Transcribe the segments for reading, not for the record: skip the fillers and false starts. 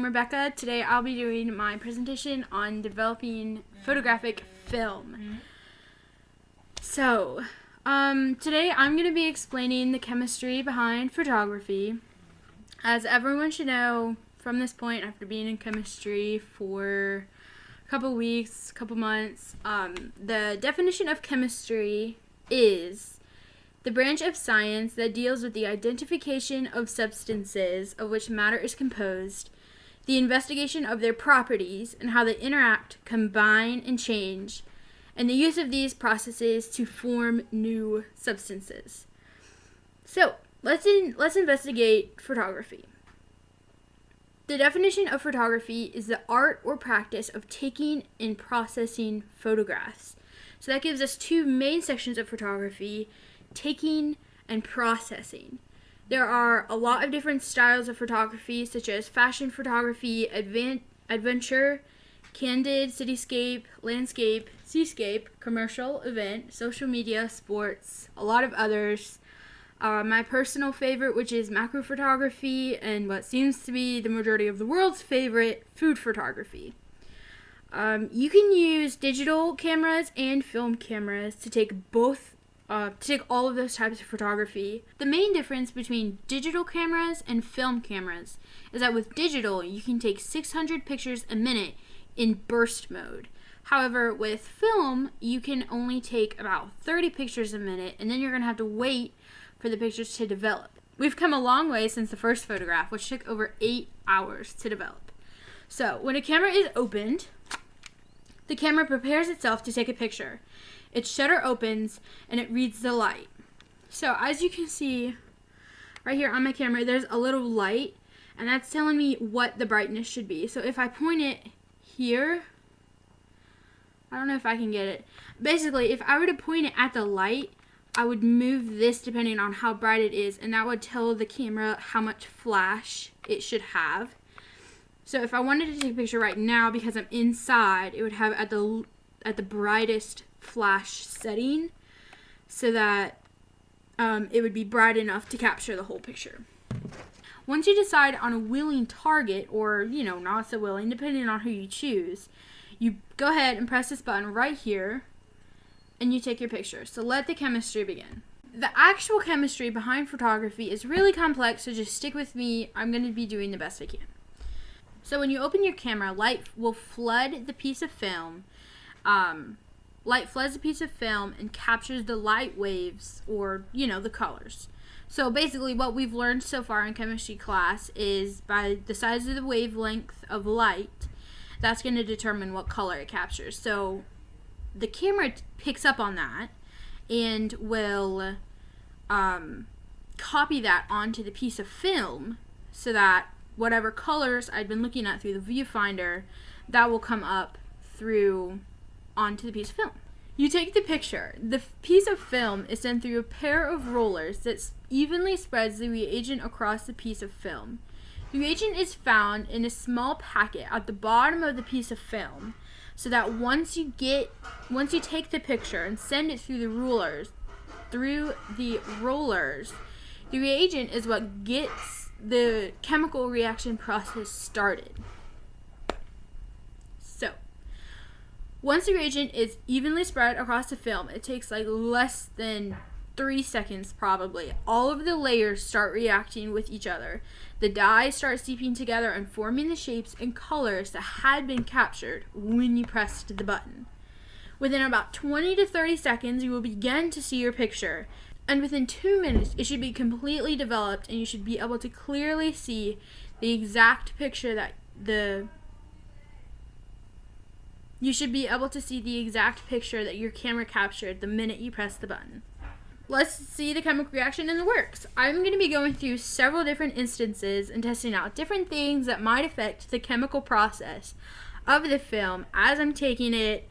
I'm Rebecca. Today I'll be doing my presentation on developing photographic film. So, today I'm going to be explaining the chemistry behind photography. As everyone should know, from this point, after being in chemistry for a couple weeks, couple months, the definition of chemistry is the branch of science that deals with the identification of substances of which matter is composed, the investigation of their properties and how they interact, combine, and change, and the use of these processes to form new substances. So, let's investigate photography. The definition of photography is the art or practice of taking and processing photographs. So that gives us two main sections of photography: taking and processing. There are a lot of different styles of photography, such as fashion photography, adventure, candid, cityscape, landscape, seascape, commercial, event, social media, sports, a lot of others. My personal favorite, which is macro photography, and what seems to be the majority of the world's favorite, food photography. You can use digital cameras and film cameras to take all of those types of photography. The main difference between digital cameras and film cameras is that with digital, you can take 600 pictures a minute in burst mode. However, with film, you can only take about 30 pictures a minute, and then you're going to have to wait for the pictures to develop. We've come a long way since the first photograph, which took over 8 hours to develop. So, when a camera is opened, the camera prepares itself to take a picture. Its shutter opens and it reads the light. So as you can see right here on my camera, there's a little light, and that's telling me what the brightness should be. So if I point it here, I don't know if I can get it. Basically, if I were to point it at the light, I would move this depending on how bright it is, and that would tell the camera how much flash it should have. So if I wanted to take a picture right now because I'm inside, it would have at the brightest flash setting, so that it would be bright enough to capture the whole picture. Once you decide on a willing target, or not so willing, depending on who you choose, you go ahead and press this button right here and you take your picture. So let the chemistry begin. The actual chemistry behind photography is really complex, so just stick with me. I'm going to be doing the best I can. So when you open your camera, light will flood the piece of film. Light floods a piece of film and captures the light waves, or, the colors. So basically what we've learned so far in chemistry class is by the size of the wavelength of light, that's going to determine what color it captures. So the camera picks up on that and will copy that onto the piece of film, so that whatever colors I'd been looking at through the viewfinder, that will come up through onto the piece of film. You take the picture. The piece of film is sent through a pair of rollers that evenly spreads the reagent across the piece of film. The reagent is found in a small packet at the bottom of the piece of film, so that once you take the picture and send it through the rollers, the reagent is what gets the chemical reaction process started. So, once the reagent is evenly spread across the film, it takes less than 3 seconds probably. All of the layers start reacting with each other. The dyes start seeping together and forming the shapes and colors that had been captured when you pressed the button. Within about 20 to 30 seconds, you will begin to see your picture. And within 2 minutes, it should be completely developed, and you should be able to clearly see the exact picture that your camera captured the minute you press the button. Let's see the chemical reaction in the works. I'm going to be going through several different instances and testing out different things that might affect the chemical process of the film as I'm taking it,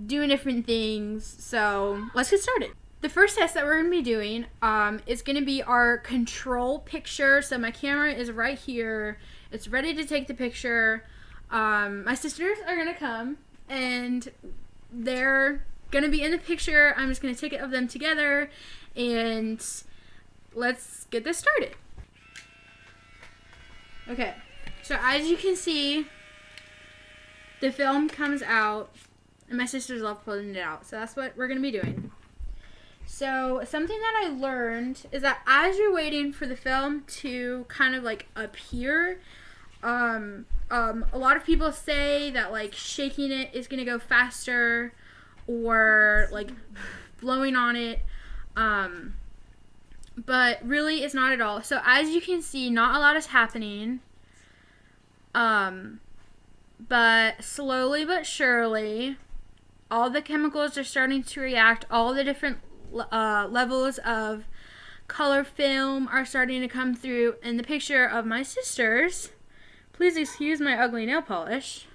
doing different things. So let's get started. The first test that we're going to be doing is going to be our control picture. So my camera is right here. It's ready to take the picture. My sisters are going to come, and they're going to be in the picture. I'm just going to take it of them together, and let's get this started. Okay, So as you can see, the film comes out, and my sisters love pulling it out. So that's what we're going to be doing. So something that I learned is that as you're waiting for the film to kind of like appear, a lot of people say that like shaking it is going to go faster, or like blowing on it. But really it's not at all. So as you can see, not a lot is happening. But slowly but surely, all the chemicals are starting to react. All the different levels of color film are starting to come through. In the picture of my sisters, please excuse my ugly nail polish.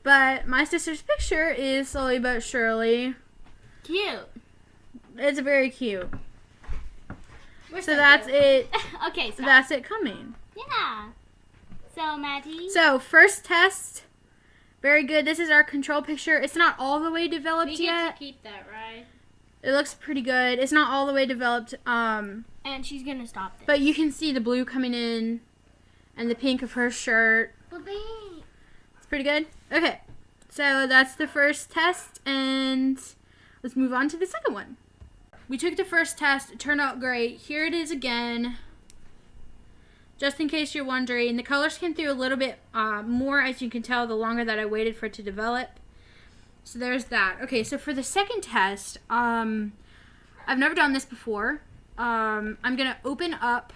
But my sister's picture is slowly but surely cute. It's very cute. So that's it. Okay, stop. That's it coming. Yeah. So, Maddie. So, first test. Very good. This is our control picture. It's not all the way developed we yet. get to keep that, right? It looks pretty good. It's not all the way developed. And she's going to stop this. But you can see the blue coming in and the pink of her shirt. It's pretty good. Okay. So, that's the first test, and let's move on to the second one. We took the first test. It turned out great. Here it is again. Just in case you're wondering, the colors came through a little bit more, as you can tell, the longer that I waited for it to develop. So there's that. Okay, so for the second test, I've never done this before. I'm going to open up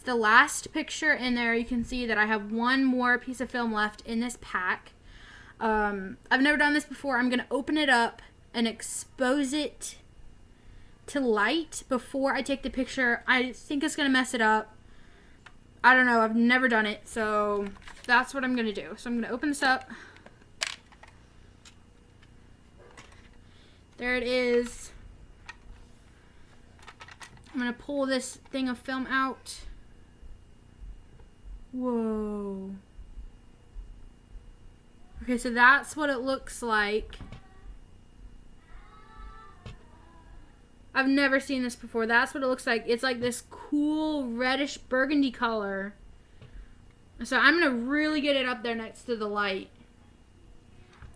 the last picture in there. You can see that I have one more piece of film left in this pack. I've never done this before. I'm going to open it up and expose it to light before I take the picture. I think it's going to mess it up. I don't know. I've never done it, so that's what I'm going to do. So I'm going to open this up. There it is. I'm going to pull this thing of film out. Whoa. Okay, so that's what it looks like. I've never seen this before. That's what it looks like. It's like this cool reddish burgundy color. So I'm going to really get it up there next to the light.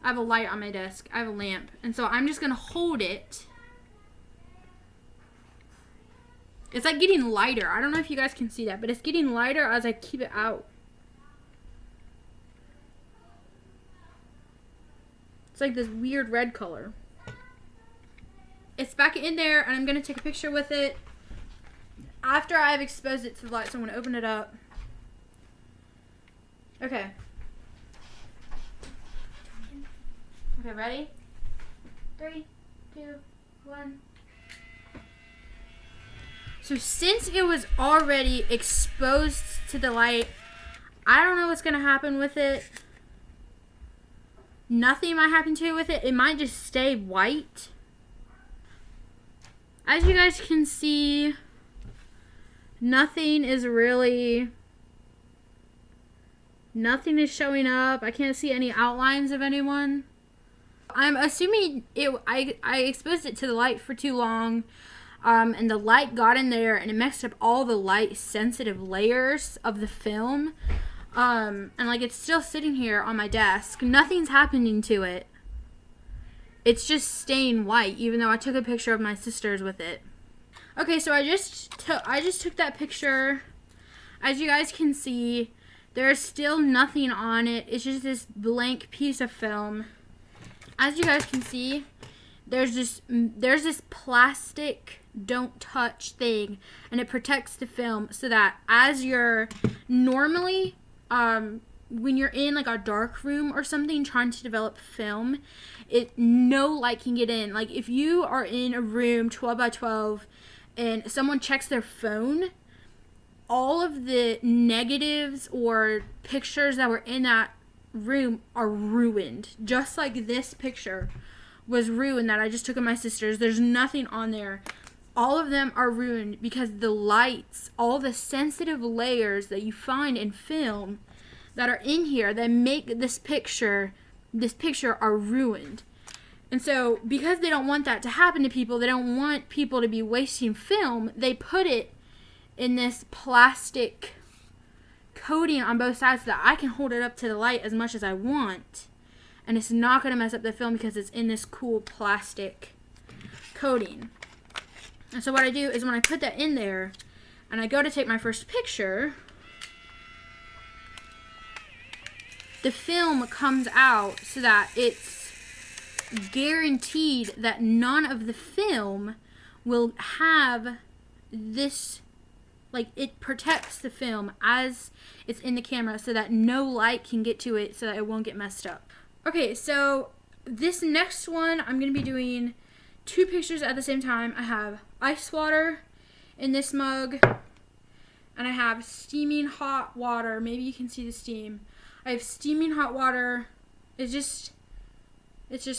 I have a light on my desk. I have a lamp. And so I'm just going to hold it. It's like getting lighter. I don't know if you guys can see that, but it's getting lighter as I keep it out. It's like this weird red color. It's back in there, and I'm going to take a picture with it after I've exposed it to the light. So I'm going to open it up. Okay. Okay, ready? 3, 2, 1. So since it was already exposed to the light, I don't know what's going to happen with it. Nothing might happen to it with it. It might just stay white. As you guys can see, nothing is showing up. I can't see any outlines of anyone. I'm assuming I exposed it to the light for too long, and the light got in there and it messed up all the light sensitive layers of the film. And like it's still sitting here on my desk. Nothing's happening to it. It's just staying white, even though I took a picture of my sisters with it. Okay, so I just took that picture. As you guys can see, there's still nothing on it. It's just this blank piece of film. As you guys can see, there's this plastic don't touch thing, and it protects the film so that as you're normally when you're in like a dark room or something trying to develop film, no light can get in. Like if you are in a room 12 by 12 and someone checks their phone, all of the negatives or pictures that were in that room are ruined. Just like this picture was ruined that I just took of my sisters. There's nothing on there. All of them are ruined because the lights, all the sensitive layers that you find in film that are in here that make this picture are ruined. And so because they don't want that to happen to people, they don't want people to be wasting film, they put it in this plastic coating on both sides so that I can hold it up to the light as much as I want. And it's not going to mess up the film because it's in this cool plastic coating. And so what I do is when I put that in there and I go to take my first picture, the film comes out so that it's guaranteed that none of the film will have this, like, it protects the film as it's in the camera so that no light can get to it so that it won't get messed up. Okay, so this next one, I'm going to be doing 2 pictures at the same time. I have ice water in this mug, and I have steaming hot water. Maybe you can see the steam. I have steaming hot water. It's just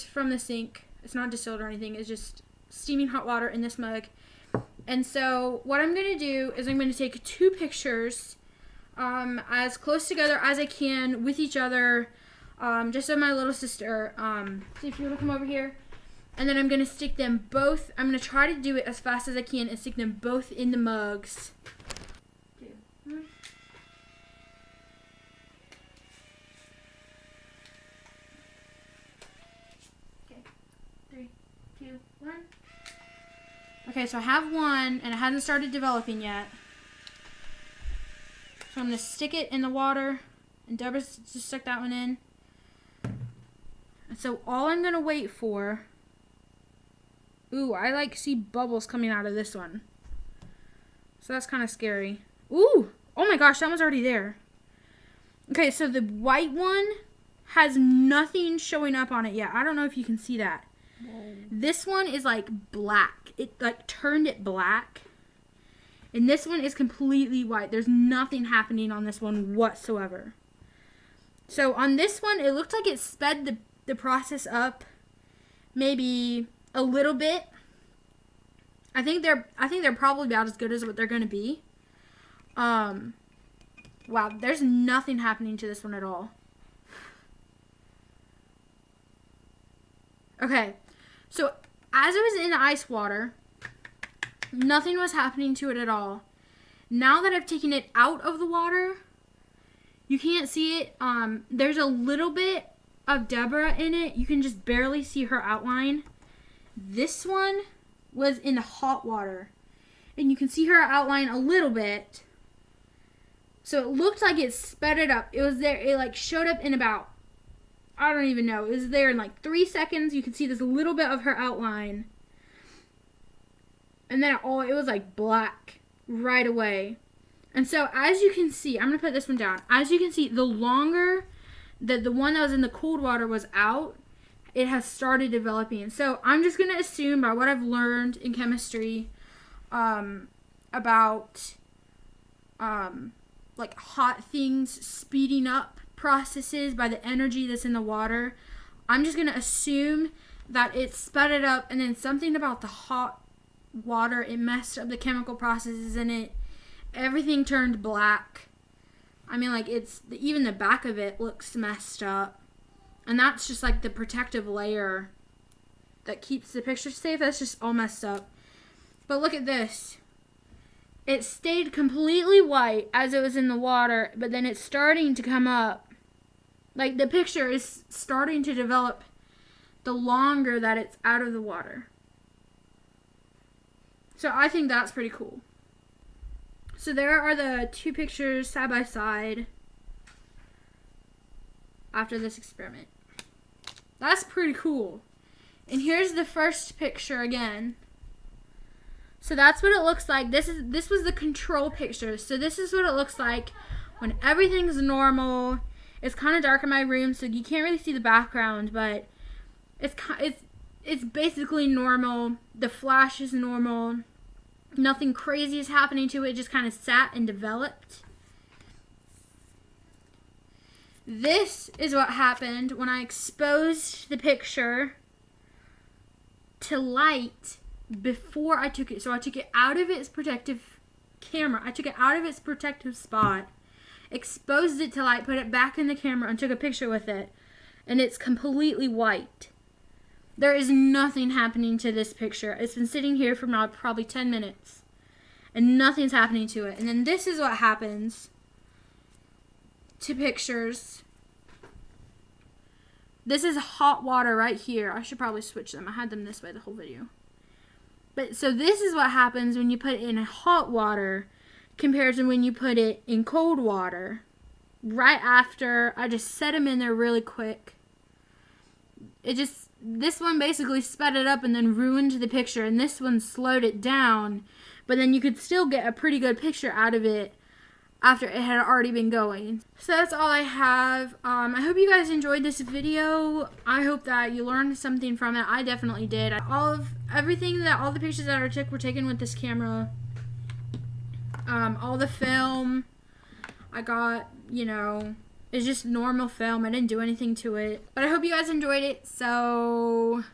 from the sink. It's not distilled or anything. It's just steaming hot water in this mug. And so what I'm going to do is I'm going to take 2 pictures as close together as I can with each other, just so my little sister, so if you want to come over here, and then I'm going to stick them both. I'm going to try to do it as fast as I can and stick them both in the mugs. 2, 1. Okay, 3, 2, 1. Okay, so I have one, and it hasn't started developing yet. So I'm going to stick it in the water, and Deborah's just stuck that one in. And so all I'm going to wait for... Ooh, I see bubbles coming out of this one. So that's kind of scary. Ooh! Oh my gosh, that one's already there. Okay, so the white one has nothing showing up on it yet. I don't know if you can see that. Whoa. This one is like black. It like turned it black. And this one is completely white. There's nothing happening on this one whatsoever. So on this one, it looked like it sped the process up maybe a little bit. I think they're probably about as good as what they're going to be. Wow, there's nothing happening to this one at all. Okay, so as it was in the ice water, nothing was happening to it at all. Now that I've taken it out of the water, you can't see it. There's a little bit of Deborah in it. You can just barely see her outline. This one was in the hot water, and you can see her outline a little bit. So it looked like it sped it up. It was there. It like showed up in about, I don't even know. It was there in like 3 seconds. You could see this little bit of her outline. And then it was like black right away. And so as you can see, I'm going to put this one down. As you can see, the longer that the one that was in the cold water was out, it has started developing. So I'm just going to assume by what I've learned in chemistry about like hot things speeding up processes by the energy that's in the water. I'm just going to assume that it sped it up, and then something about the hot water, it messed up the chemical processes in it. Everything turned black. I mean, like, even the back of it looks messed up. And that's just like the protective layer that keeps the picture safe. That's just all messed up. But look at this. It stayed completely white as it was in the water, but then it's starting to come up. Like, the picture is starting to develop the longer that it's out of the water. So I think that's pretty cool. So there are the 2 pictures side by side after this experiment. That's pretty cool. And here's the first picture again. So that's what it looks like. This was the control picture. So this is what it looks like when everything's normal. It's kind of dark in my room, so you can't really see the background, but it's basically normal. The flash is normal. Nothing crazy is happening to it. It just kind of sat and developed. This is what happened when I exposed the picture to light before I took it. So I took it out of its protective camera. I took it out of its protective spot, exposed it to light, put it back in the camera, and took a picture with it. And it's completely white. There is nothing happening to this picture. It's been sitting here for now probably 10 minutes. and nothing's happening to it. And then this is what happens to pictures. This is hot water right here. I should probably switch them. I had them this way the whole video. But so this is what happens when you put it in hot water compared to when you put it in cold water. Right after, I just set them in there really quick. This one basically sped it up and then ruined the picture, and this one slowed it down, but then you could still get a pretty good picture out of it after it had already been going. So that's all I have. I hope you guys enjoyed this video. I hope that you learned something from it. I definitely did. All the pictures that I took were taken with this camera. All the film I got, it's just normal film. I didn't do anything to it. But I hope you guys enjoyed it. So